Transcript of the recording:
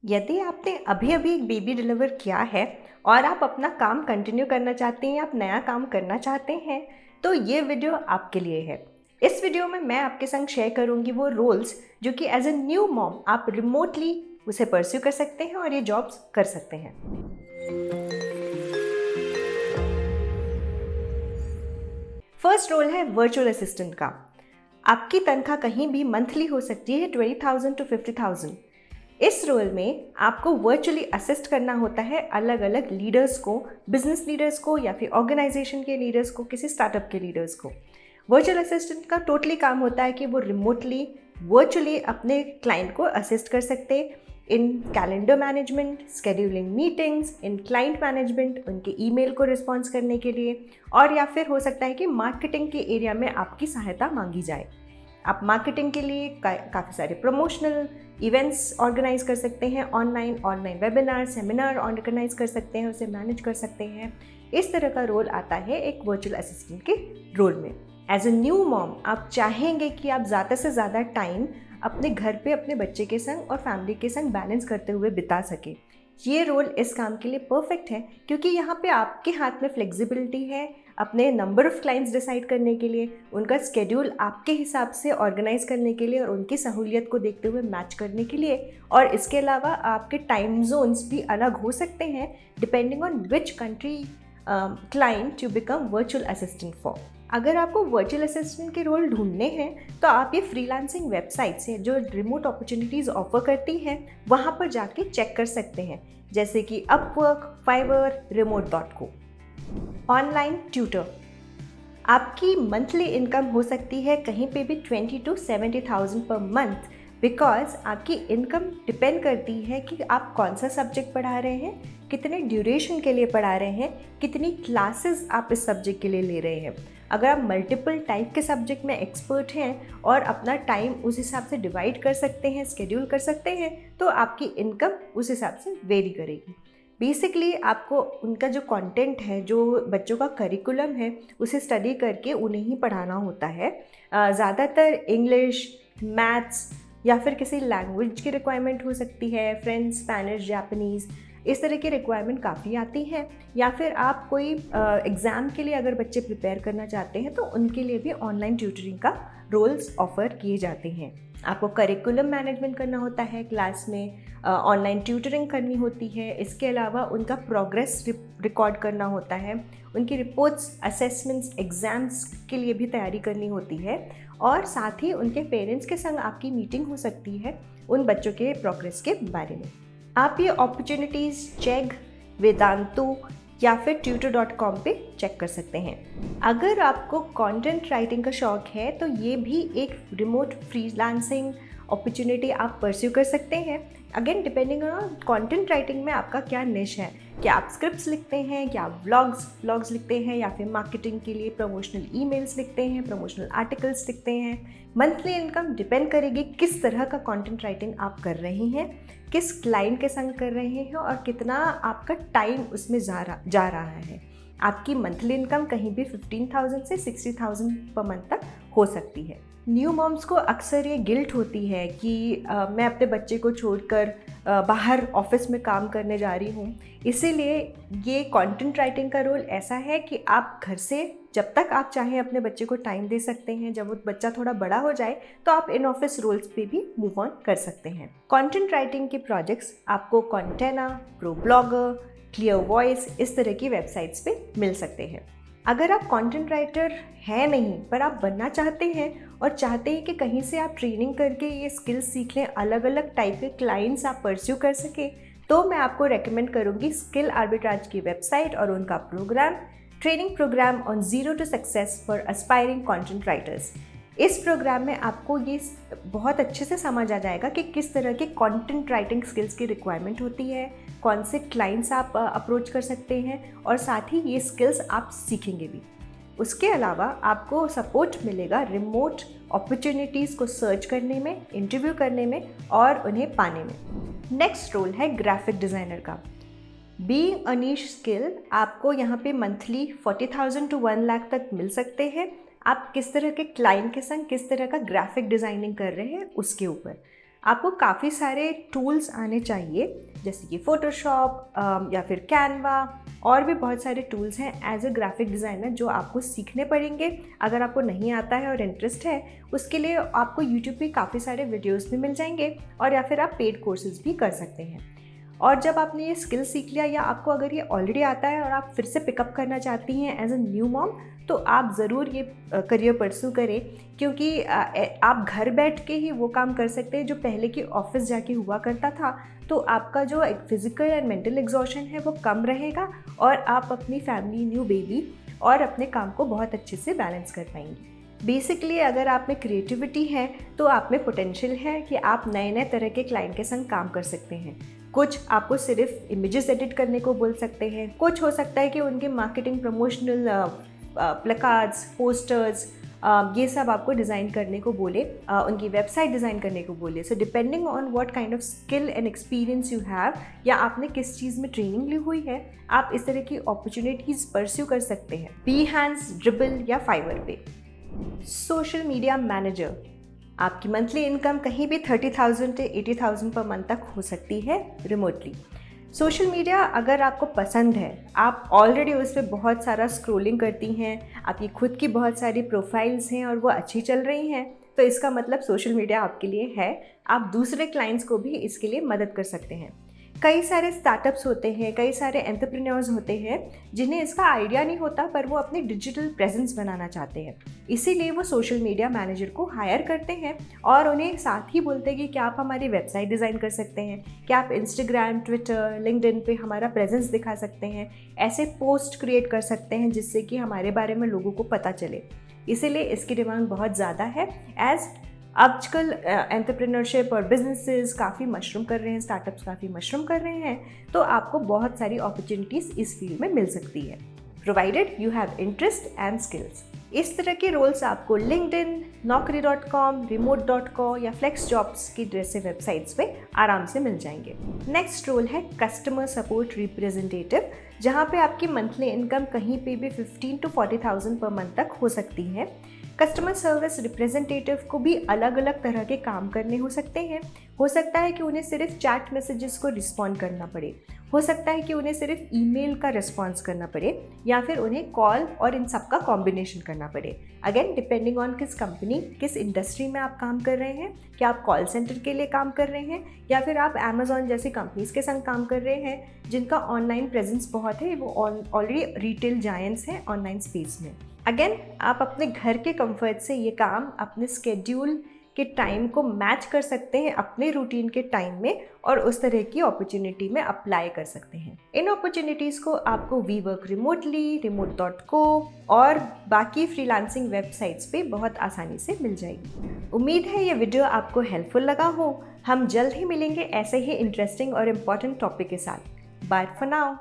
यदि आपने अभी अभी एक बेबी डिलीवर किया है और आप अपना काम कंटिन्यू करना चाहते हैं, आप नया काम करना चाहते हैं, तो ये वीडियो आपके लिए है। इस वीडियो में मैं आपके संग शेयर करूंगी वो रोल्स जो कि एज अ न्यू मॉम आप रिमोटली उसे परस्यू कर सकते हैं और ये जॉब्स कर सकते हैं। फर्स्ट रोल है वर्चुअल असिस्टेंट का। आपकी तनख्वाह कहीं भी मंथली हो सकती है 20,000 to 50,000। इस रोल में आपको वर्चुअली असिस्ट करना होता है अलग अलग लीडर्स को, बिजनेस लीडर्स को या फिर ऑर्गेनाइजेशन के लीडर्स को, किसी स्टार्टअप के लीडर्स को। वर्चुअल असिस्टेंट का टोटली काम होता है कि वो रिमोटली वर्चुअली अपने क्लाइंट को असिस्ट कर सकते in calendar management, scheduling meetings, in client management, उनके ईमेल को रिस्पॉन्स करने के लिए, और या फिर हो सकता है कि मार्केटिंग के एरिया में आपकी सहायता मांगी जाए। आप मार्केटिंग के लिए काफ़ी सारे प्रमोशनल इवेंट्स ऑर्गेनाइज कर सकते हैं, ऑनलाइन वेबिनार, सेमिनार ऑर्गेनाइज कर सकते हैं, उसे मैनेज कर सकते हैं। इस तरह का रोल आता है एक वर्चुअल असिस्टेंट के रोल में। एज अ न्यू मॉम आप चाहेंगे कि आप ज़्यादा से ज़्यादा टाइम अपने घर पे अपने बच्चे के संग और फैमिली के संग बैलेंस करते हुए बिता सके। ये रोल इस काम के लिए परफेक्ट है क्योंकि यहाँ पे आपके हाथ में फ्लेक्सिबिलिटी है अपने नंबर ऑफ़ क्लाइंट्स डिसाइड करने के लिए, उनका स्केड्यूल आपके हिसाब से ऑर्गेनाइज करने के लिए और उनकी सहूलियत को देखते हुए मैच करने के लिए। और इसके अलावा आपके टाइम जोन्स भी अलग हो सकते हैं depending on which country client you become virtual assistant for. अगर आपको वर्चुअल असिस्टेंट के रोल ढूंढने हैं तो आप ये फ्रीलांसिंग वेबसाइट से जो रिमोट अपॉर्चुनिटीज़ ऑफर करती हैं वहाँ पर जाके चेक कर सकते हैं, जैसे कि Upwork, Fiverr, remote.co। Online tutor, आपकी मंथली इनकम हो सकती है कहीं पे भी 20 to 70,000 पर मंथ, बिकॉज आपकी इनकम डिपेंड करती है कि आप कौन सा सब्जेक्ट पढ़ा रहे हैं, कितने ड्यूरेशन के लिए पढ़ा रहे हैं, कितनी क्लासेस आप इस सब्जेक्ट के लिए ले रहे हैं। अगर आप मल्टीपल टाइप के सब्जेक्ट में एक्सपर्ट हैं और अपना टाइम उस हिसाब से डिवाइड कर सकते हैं, स्केड्यूल कर सकते हैं, तो आपकी इनकम उस हिसाब से वेरी करेगी। बेसिकली आपको उनका जो कंटेंट है, जो बच्चों का करिकुलम है, उसे स्टडी करके उन्हें ही पढ़ाना होता है। ज़्यादातर इंग्लिश, मैथ्स या फिर किसी लैंग्वेज की रिक्वायरमेंट हो सकती है, फ्रेंच, स्पेनिश, जापानीज़, इस तरह की रिक्वायरमेंट काफ़ी आती हैं। या फिर आप कोई एग्ज़ाम के लिए अगर बच्चे प्रिपेयर करना चाहते हैं तो उनके लिए भी ऑनलाइन ट्यूटरिंग का रोल्स ऑफ़र किए जाते हैं। आपको करिकुलम मैनेजमेंट करना होता है क्लास में, ऑनलाइन ट्यूटरिंग करनी होती है, इसके अलावा उनका प्रोग्रेस रिकॉर्ड करना होता है, उनकी रिपोर्ट्स, असेसमेंट्स, एग्ज़ाम्स के लिए भी तैयारी करनी होती है, और साथ ही उनके पेरेंट्स के संग आपकी मीटिंग हो सकती है उन बच्चों के प्रोग्रेस के बारे में। आप ये अपॉर्चुनिटीज़ चेक, वेदांतु या फिर tutor.com पे चेक कर सकते हैं। अगर आपको कंटेंट राइटिंग का शौक़ है तो ये भी एक रिमोट फ्रीलांसिंग अपॉर्चुनिटी आप परस्यू कर सकते हैं। Again depending on content writing में आपका क्या निश है, क्या आप स्क्रिप्ट्स लिखते हैं, क्या आप व्लॉग्स लिखते हैं, या फिर मार्केटिंग के लिए प्रमोशनल ईमेल्स लिखते हैं, प्रमोशनल आर्टिकल्स लिखते हैं। मंथली इनकम डिपेंड करेगी किस तरह का कंटेंट राइटिंग आप कर रहे हैं, किस क्लाइंट के संग कर रहे हैं और कितना आपका टाइम उसमें जा रहा है। आपकी मंथली इनकम कहीं भी 15,000 से 60,000 पर मंथ तक हो सकती है। न्यू मॉम्स को अक्सर ये गिल्ट होती है कि मैं अपने बच्चे को छोड़कर बाहर ऑफिस में काम करने जा रही हूँ। इसीलिए ये कंटेंट राइटिंग का रोल ऐसा है कि आप घर से जब तक आप चाहें अपने बच्चे को टाइम दे सकते हैं। जब वो बच्चा थोड़ा बड़ा हो जाए तो आप इन ऑफिस रोल्स पे भी मूव ऑन कर सकते हैं। कंटेंट राइटिंग के प्रोजेक्ट्स आपको कॉन्टेना, प्रो ब्लॉगर, क्लियर वॉइस, इस तरह की वेबसाइट्स पे मिल सकते हैं। अगर आप कंटेंट राइटर हैं नहीं पर आप बनना चाहते हैं और चाहते हैं कि कहीं से आप ट्रेनिंग करके ये स्किल्स सीख लें, अलग अलग टाइप के क्लाइंट्स आप परस्यू कर सकें, तो मैं आपको रेकमेंड करूँगी स्किल आर्बिट्राज की वेबसाइट और उनका program, training program on zero to success for aspiring content writers. इस प्रोग्राम में आपको ये बहुत अच्छे से समझ आ जाएगा कि किस तरह के कंटेंट राइटिंग स्किल्स की रिक्वायरमेंट होती है, कौन से क्लाइंट्स आप अप्रोच कर सकते हैं, और साथ ही ये स्किल्स आप सीखेंगे भी। उसके अलावा आपको सपोर्ट मिलेगा रिमोट अपॉर्चुनिटीज़ को सर्च करने में, इंटरव्यू करने में और उन्हें पाने में। नेक्स्ट रोल है ग्राफिक डिज़ाइनर का। बीइंग अ नीश स्किल आपको यहाँ पे मंथली 40,000 to 1 लाख तक मिल सकते हैं। आप किस तरह के क्लाइंट के संग किस तरह का ग्राफिक डिज़ाइनिंग कर रहे हैं उसके ऊपर। आपको काफ़ी सारे टूल्स आने चाहिए, जैसे कि फ़ोटोशॉप या फिर कैनवा, और भी बहुत सारे टूल्स हैं एज अ ग्राफिक डिज़ाइनर जो आपको सीखने पड़ेंगे। अगर आपको नहीं आता है और इंटरेस्ट है, उसके लिए आपको यूट्यूब पे काफ़ी सारे वीडियोस भी मिल जाएंगे, और या फिर आप पेड कोर्सेज भी कर सकते हैं। और जब आपने ये स्किल सीख लिया, या आपको अगर ये ऑलरेडी आता है और आप फिर से पिकअप करना चाहती हैं एज अ न्यू मॉम, तो आप ज़रूर ये करियर परस्यू करें, क्योंकि आप घर बैठ के ही वो काम कर सकते हैं जो पहले की ऑफिस जाके हुआ करता था। तो आपका जो एक फिज़िकल एंड मेंटल एग्जॉशन है वो कम रहेगा, और आप अपनी फैमिली, न्यू बेबी और अपने काम को बहुत अच्छे से बैलेंस कर पाएंगी। बेसिकली अगर आप में क्रिएटिविटी है तो आप में पोटेंशियल है कि आप नए नए तरह के क्लाइंट के संग काम कर सकते हैं। कुछ आपको सिर्फ इमेजेस एडिट करने को बोल सकते हैं, कुछ हो सकता है कि उनके मार्केटिंग, प्रमोशनल प्लकार्ड्स, पोस्टर्स, ये सब आपको डिज़ाइन करने को बोले, उनकी वेबसाइट डिज़ाइन करने को बोले। So depending on what kind of skill and experience you have, या आपने किस चीज़ में ट्रेनिंग ली हुई है, आप इस तरह की अपॉर्चुनिटीज़ परस्यू कर सकते हैं Behance, ड्रिबल या फाइवर पे। सोशल मीडिया मैनेजर, आपकी मंथली इनकम कहीं भी 30,000 से 80,000 पर मंथ तक हो सकती है रिमोटली। सोशल मीडिया अगर आपको पसंद है, आप ऑलरेडी उस पर बहुत सारा स्क्रॉलिंग करती हैं, आपकी खुद की बहुत सारी प्रोफाइल्स हैं और वो अच्छी चल रही हैं, तो इसका मतलब सोशल मीडिया आपके लिए है। आप दूसरे क्लाइंट्स को भी इसके लिए मदद कर सकते हैं। कई सारे स्टार्टअप्स होते हैं, कई सारे एंटरप्रेन्योर्स होते हैं जिन्हें इसका आइडिया नहीं होता, पर वो अपनी डिजिटल प्रेजेंस बनाना चाहते हैं। इसीलिए वो सोशल मीडिया मैनेजर को हायर करते हैं और उन्हें साथ ही बोलते हैं कि क्या आप हमारी वेबसाइट डिज़ाइन कर सकते हैं, क्या आप इंस्टाग्राम, ट्विटर, लिंक्डइन पे हमारा प्रेजेंस दिखा सकते हैं, ऐसे पोस्ट क्रिएट कर सकते हैं जिससे कि हमारे बारे में लोगों को पता चले। इसीलिए इसकी डिमांड बहुत ज़्यादा है। एज़ आजकल एंटरप्रेन्योरशिप और बिजनेसेस काफ़ी मशरूम कर रहे हैं, स्टार्टअप्स काफ़ी मशरूम कर रहे हैं, तो आपको बहुत सारी अपॉर्चुनिटीज़ इस फील्ड में मिल सकती है, provided you have interest and skills. इस तरह के रोल्स आपको लिंक्डइन, naukri.com, remote.co या फ्लेक्स जॉब्स की जैसे वेबसाइट्स पे आराम से मिल जाएंगे। नेक्स्ट रोल है कस्टमर सपोर्ट रिप्रेजेंटेटिव, जहाँ पे आपकी मंथली इनकम कहीं पे भी 15 to 40,000 पर मंथ तक हो सकती है। कस्टमर सर्विस रिप्रेजेंटेटिव को भी अलग अलग तरह के काम करने हो सकते हैं। हो सकता है कि उन्हें सिर्फ चैट मैसेजेस को रिस्पॉन्ड करना पड़े, हो सकता है कि उन्हें सिर्फ ईमेल का रिस्पॉन्स करना पड़े, या फिर उन्हें कॉल और इन सब का कॉम्बिनेशन करना पड़े। अगेन डिपेंडिंग ऑन किस कंपनी, किस इंडस्ट्री में आप काम कर रहे हैं, क्या आप कॉल सेंटर के लिए काम कर रहे हैं, या फिर आप अमेजॉन जैसी कंपनीज के संग काम कर रहे हैं जिनका ऑनलाइन प्रेजेंस बहुत है, वो ऑलरेडी रिटेल जायंट्स हैं ऑनलाइन स्पेस में। अगेन आप अपने घर के कंफर्ट से ये काम अपने स्केड्यूल के टाइम को मैच कर सकते हैं अपने रूटीन के टाइम में, और उस तरह की अपॉर्चुनिटी में अप्लाई कर सकते हैं। इन अपॉर्चुनिटीज़ को आपको वी वर्क रिमोटली, remote.co और बाकी फ्रीलांसिंग वेबसाइट्स पे बहुत आसानी से मिल जाएगी। उम्मीद है ये वीडियो आपको हेल्पफुल लगा हो। हम जल्द ही मिलेंगे ऐसे ही इंटरेस्टिंग और इम्पॉर्टेंट टॉपिक के साथ। Bye for now.